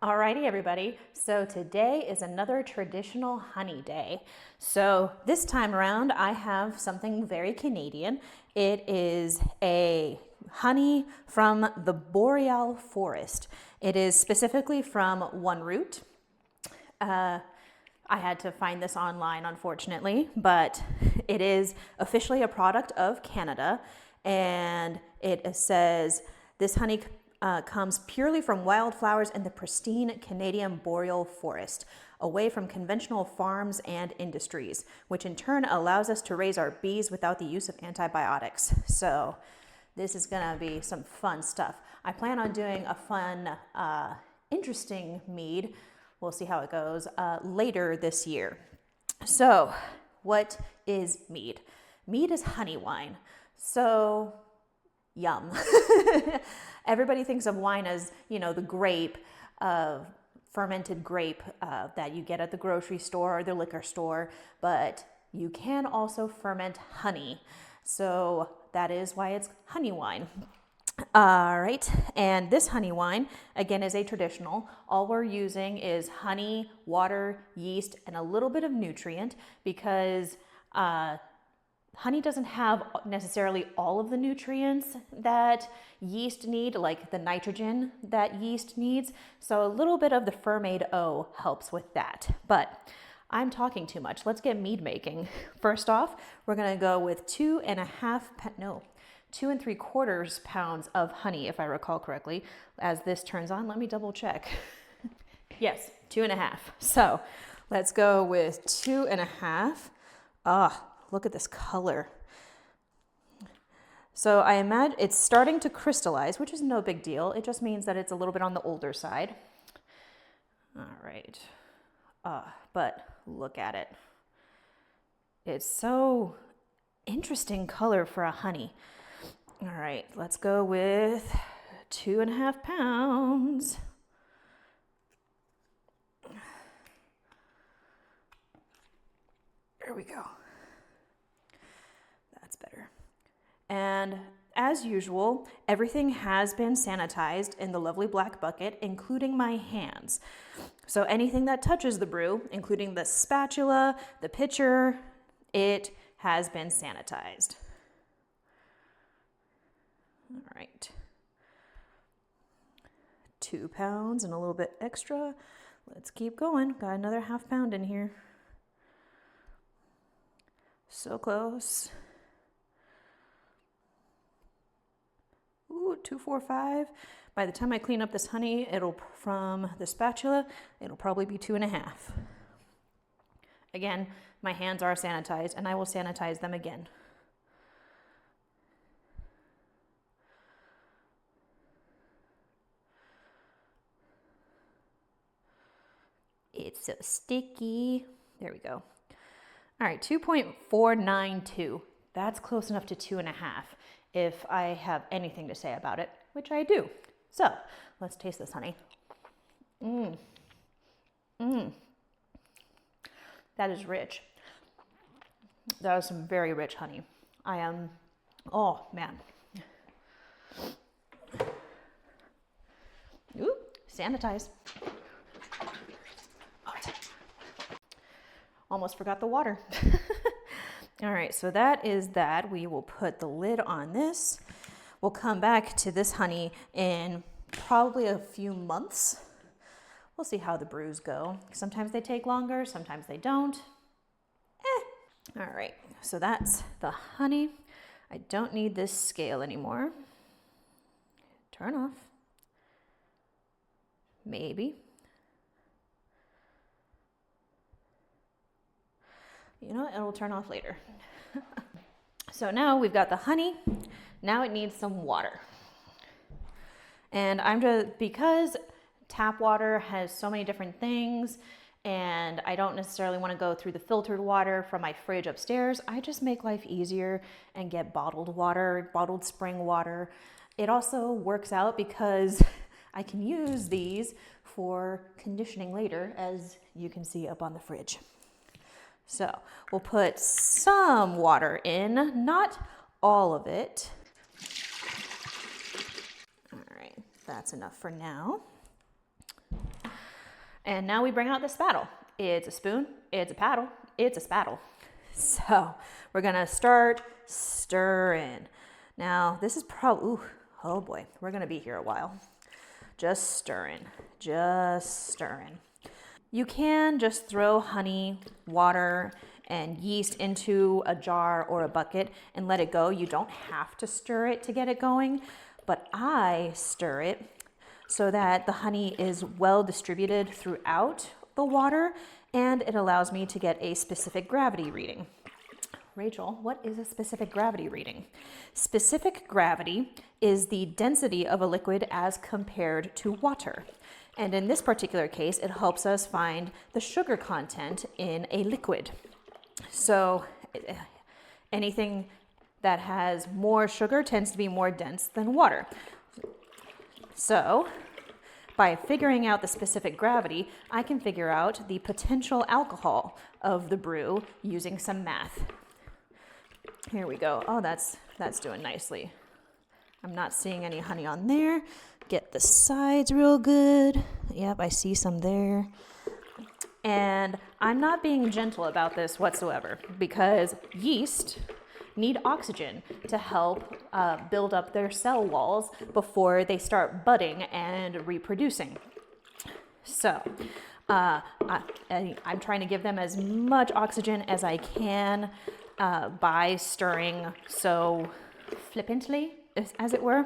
Alrighty, everybody. So today is another traditional honey day. So this time around, I have something very Canadian. It is a honey from the Boreal Forest. It is specifically from one root. I had to find this online, unfortunately, but it is officially a product of Canada, and it says this honey comes purely from wildflowers in the pristine Canadian Boreal Forest, away from conventional farms and industries, which in turn allows us to raise our bees without the use of antibiotics. So this is gonna be some fun stuff. I plan on doing a fun, interesting mead. We'll see how it goes later this year. So what is mead? Mead is honey wine. So yum. Everybody thinks of wine as, the grape, fermented grape that you get at the grocery store or the liquor store, but you can also ferment honey. So that is why it's honey wine. All right, and this honey wine, again, is a traditional. All we're using is honey, water, yeast, and a little bit of nutrient because honey doesn't have necessarily all of the nutrients that yeast need, like the nitrogen that yeast needs. So a little bit of the fermade O helps with that. But I'm talking too much. Let's get mead making. First off, we're gonna go with 2 3/4 pounds of honey, if I recall correctly. As this turns on, let me double check. Yes, 2.5. So let's go with 2.5. Look at this color. So I imagine it's starting to crystallize, which is no big deal. It just means that it's a little bit on the older side. All right. But look at it. It's so interesting color for a honey. All right, let's go with 2.5 pounds. There we go. That's better. And as usual, everything has been sanitized in the lovely black bucket, including my hands. So anything that touches the brew, including the spatula, the pitcher, it has been sanitized. All right. 2 pounds and a little bit extra. Let's keep going. Got another 1/2 pound in here. So close. Ooh, 2, 4, 5. By the time I clean up this honey, from the spatula, it'll probably be 2.5. Again, my hands are sanitized and I will sanitize them again. It's so sticky. There we go. All right, 2.492. That's close enough to 2.5 if I have anything to say about it, which I do. So let's taste this honey. That is rich. That is some very rich honey. Oh man. Ooh, sanitize. Almost forgot the water. All right, so that is that. We will put the lid on this. We'll come back to this honey in probably a few months. We'll see how the brews go. Sometimes they take longer, sometimes they don't. All right, so that's the honey. I don't need this scale anymore. Turn off. Maybe. It'll turn off later. So now we've got the honey. Now it needs some water. And because tap water has so many different things and I don't necessarily want to go through the filtered water from my fridge upstairs, I just make life easier and get bottled water, bottled spring water. It also works out because I can use these for conditioning later, as you can see up on the fridge. So we'll put some water in, not all of it. All right, that's enough for now. And now we bring out the spattle. It's a spoon, it's a paddle, it's a spattle. So we're gonna start stirring. Now this is probably, oh boy, we're gonna be here a while. Just stirring, just stirring. You can just throw honey, water, and yeast into a jar or a bucket and let it go. You don't have to stir it to get it going, but I stir it so that the honey is well distributed throughout the water, and it allows me to get a specific gravity reading. Rachel, what is a specific gravity reading? Specific gravity is the density of a liquid as compared to water. And in this particular case, it helps us find the sugar content in a liquid. So anything that has more sugar tends to be more dense than water. So by figuring out the specific gravity, I can figure out the potential alcohol of the brew using some math. Here we go. Oh, that's doing nicely. I'm not seeing any honey on there. Get the sides real good. Yep, I see some there. And I'm not being gentle about this whatsoever because yeast need oxygen to help build up their cell walls before they start budding and reproducing. So I'm trying to give them as much oxygen as I can by stirring so flippantly, as it were.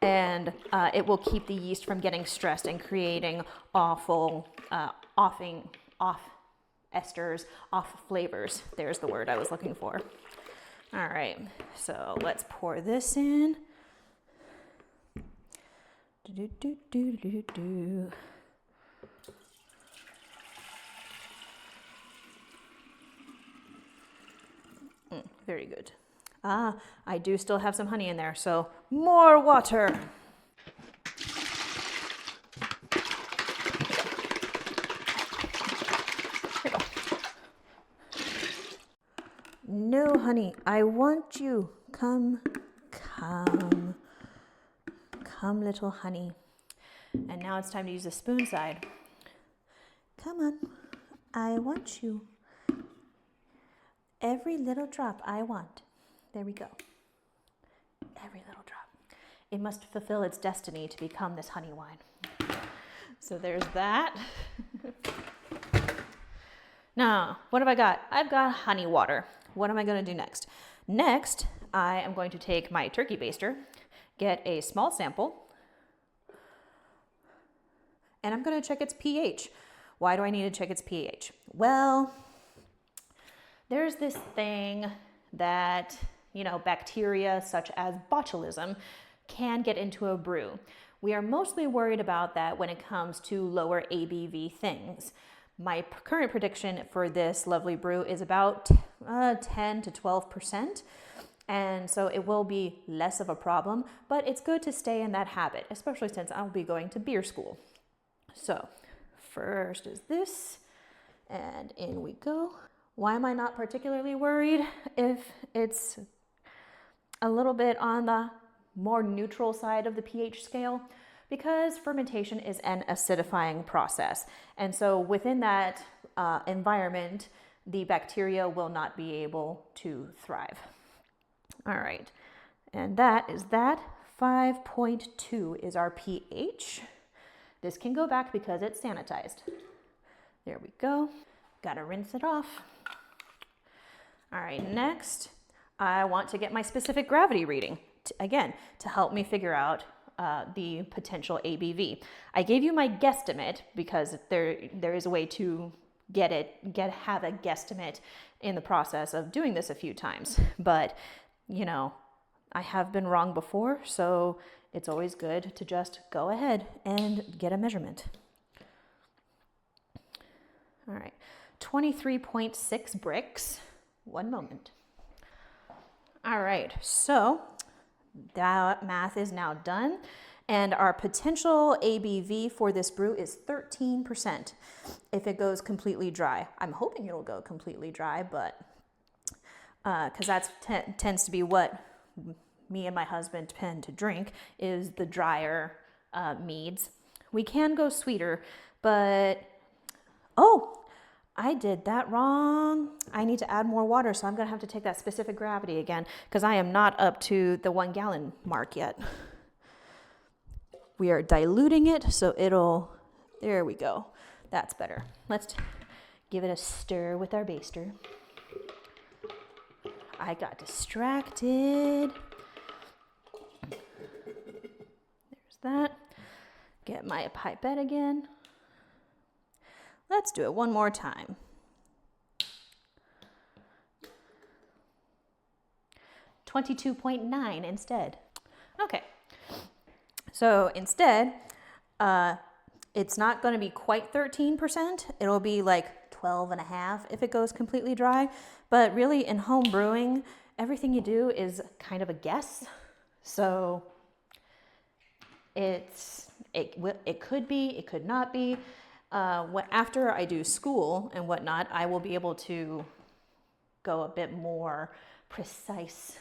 And it will keep the yeast from getting stressed and creating off esters, off flavors. There's the word I was looking for. All right, so let's pour this in. Very good. I do still have some honey in there, so more water. Here we go. No, honey, I want you. Come, little honey. And now it's time to use the spoon side. Come on, I want you. Every little drop I want. There we go. Every little drop. It must fulfill its destiny to become this honey wine. So there's that. Now, what have I got? I've got honey water. What am I going to do next? Next, I am going to take my turkey baster, get a small sample, and I'm going to check its pH. Why do I need to check its pH? Well, there's this thing that, bacteria such as botulism can get into a brew. We are mostly worried about that when it comes to lower ABV things. My current prediction for this lovely brew is about 10 to 12%. And so it will be less of a problem, but it's good to stay in that habit, especially since I'll be going to beer school. So first is this, and in we go. Why am I not particularly worried if it's a little bit on the more neutral side of the pH scale? Because fermentation is an acidifying process. And so within that environment, the bacteria will not be able to thrive. All right, and that is that. 5.2 is our pH. This can go back because it's sanitized. There we go. Gotta rinse it off. All right, next, I want to get my specific gravity reading, to help me figure out the potential ABV. I gave you my guesstimate because there is a way to have a guesstimate in the process of doing this a few times. But, I have been wrong before, so it's always good to just go ahead and get a measurement. All right, 23.6 bricks. One moment. All right, so that math is now done, and our potential ABV for this brew is 13% if it goes completely dry. I'm hoping it'll go completely dry, but because that tends to be what me and my husband tend to drink, is the drier meads. We can go sweeter, But, oh, I did that wrong. I need to add more water, so I'm gonna have to take that specific gravity again because I am not up to the 1 gallon mark yet. We are diluting it, so it'll, there we go. That's better. Let's give it a stir with our baster. I got distracted. There's that. Get my pipette again. Let's do it one more time. $22.9 instead. Okay. So instead, it's not going to be quite 13%. It'll be like 12.5 if it goes completely dry. But really, in home brewing, everything you do is kind of a guess. So it could be, it could not be. After I do school and whatnot, I will be able to go a bit more precise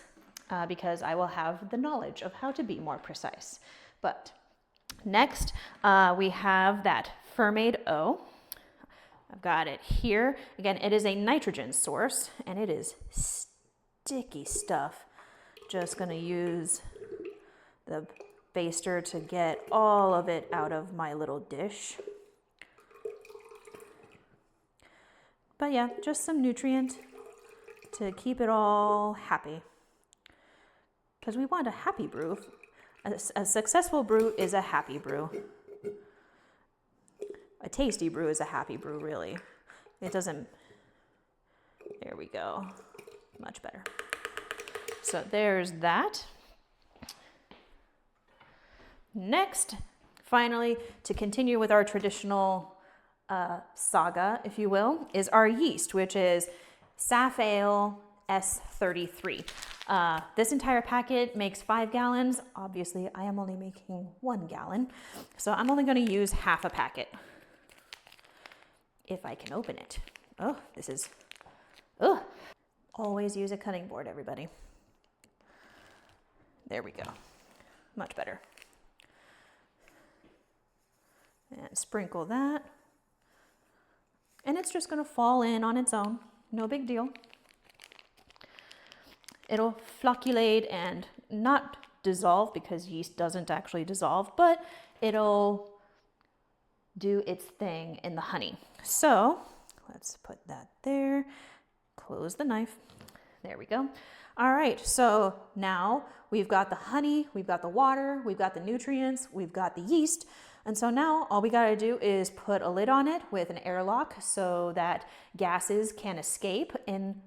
because I will have the knowledge of how to be more precise. But next, we have that Fermaid O. I've got it here. Again, it is a nitrogen source, and it is sticky stuff. Just going to use the baster to get all of it out of my little dish. But yeah, just some nutrient to keep it all happy. Because we want a happy brew. A successful brew is a happy brew. A tasty brew is a happy brew, really. It doesn't, there we go, much better. So there's that. Next, finally, to continue with our traditional saga, if you will, is our yeast, which is Saf Ale S33. This entire packet makes 5 gallons. Obviously, I am only making 1 gallon, so I'm only going to use half a packet. If I can open it. Oh, this is, oh. Always use a cutting board, everybody. There we go. Much better. And sprinkle that. And it's just going to fall in on its own. No big deal. It'll flocculate and not dissolve because yeast doesn't actually dissolve, but it'll do its thing in the honey. So let's put that there. Close the knife. There we go. All right, so now we've got the honey, we've got the water, we've got the nutrients, we've got the yeast. And so now all we gotta do is put a lid on it with an airlock so that gases can escape. In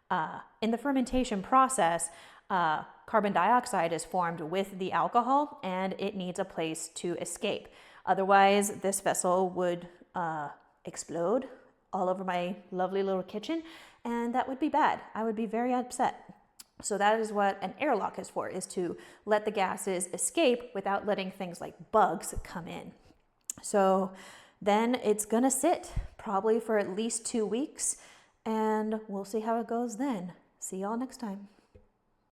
the fermentation process, carbon dioxide is formed with the alcohol and it needs a place to escape. Otherwise, this vessel would explode all over my lovely little kitchen, and that would be bad. I would be very upset. So that is what an airlock is for, is to let the gases escape without letting things like bugs come in. So then it's gonna sit probably for at least 2 weeks, and we'll see how it goes then. See y'all next time.